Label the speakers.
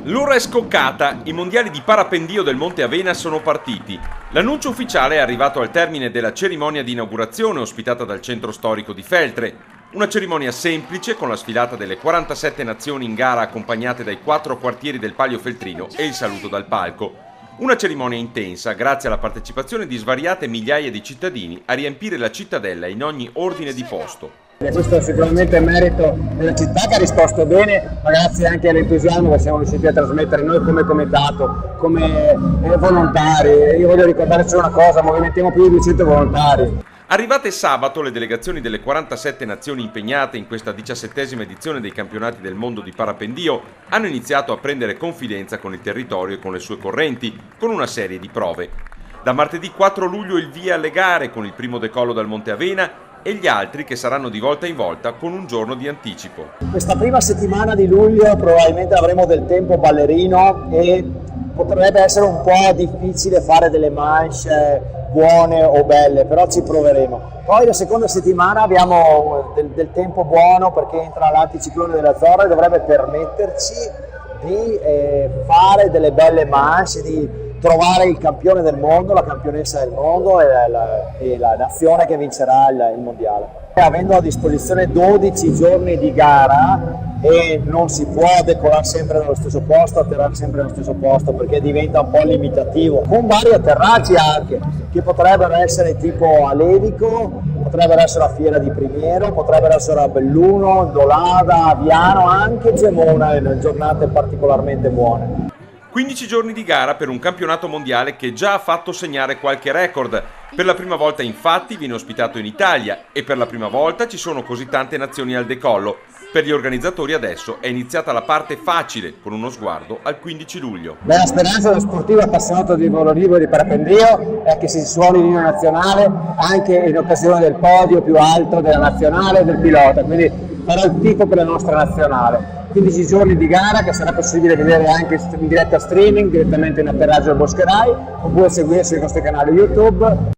Speaker 1: L'ora è scoccata, i mondiali di parapendio del Monte Avena sono partiti. L'annuncio ufficiale è arrivato al termine della cerimonia di inaugurazione ospitata dal centro storico di Feltre. Una cerimonia semplice con la sfilata delle 47 nazioni in gara accompagnate dai 4 quartieri del Palio Feltrino e il saluto dal palco. Una cerimonia intensa grazie alla partecipazione di svariate migliaia di cittadini a riempire la cittadella in ogni ordine di posto.
Speaker 2: Questo è sicuramente merito della città che ha risposto bene, ma grazie anche all'entusiasmo che siamo riusciti a trasmettere noi come comitato, come volontari. Io voglio ricordare solo una cosa, movimentiamo più di 200 volontari.
Speaker 1: Arrivate sabato, le delegazioni delle 47 nazioni impegnate in questa 17ª edizione dei campionati del mondo di parapendio hanno iniziato a prendere confidenza con il territorio e con le sue correnti, con una serie di prove. Da martedì 4 luglio il via alle gare con il primo decollo dal Monte Avena e gli altri che saranno di volta in volta con un giorno di anticipo.
Speaker 2: Questa prima settimana di luglio probabilmente avremo del tempo ballerino e potrebbe essere un po' difficile fare delle manche buone o belle, però ci proveremo. Poi la seconda settimana abbiamo del tempo buono perché entra l'anticiclone delle Azzorre e dovrebbe permetterci di fare delle belle manche, di trovare il campione del mondo, la campionessa del mondo e la nazione che vincerà il mondiale. Avendo a disposizione 12 giorni di gara e non si può decolare sempre dallo stesso posto, atterrare sempre dallo stesso posto perché diventa un po' limitativo, con vari atterraggi anche, che potrebbero essere tipo a Levico, potrebbero essere a Fiera di Primiero, potrebbero essere a Belluno, Dolada, Aviano, anche Gemona in giornate particolarmente buone.
Speaker 1: 15 giorni di gara per un campionato mondiale che già ha fatto segnare qualche record. Per la prima volta infatti viene ospitato in Italia e per la prima volta ci sono così tante nazioni al decollo. Per gli organizzatori adesso è iniziata la parte facile con uno sguardo al 15 luglio.
Speaker 2: La speranza dello sportivo appassionato di volo libero e di parapendio è che si suoni l'inno nazionale anche in occasione del podio più alto della nazionale e del pilota, quindi farò il tifo per la nostra nazionale. 15 giorni di gara che sarà possibile vedere anche in diretta streaming direttamente in atterraggio al Boscherai oppure seguirci sui nostri canali YouTube.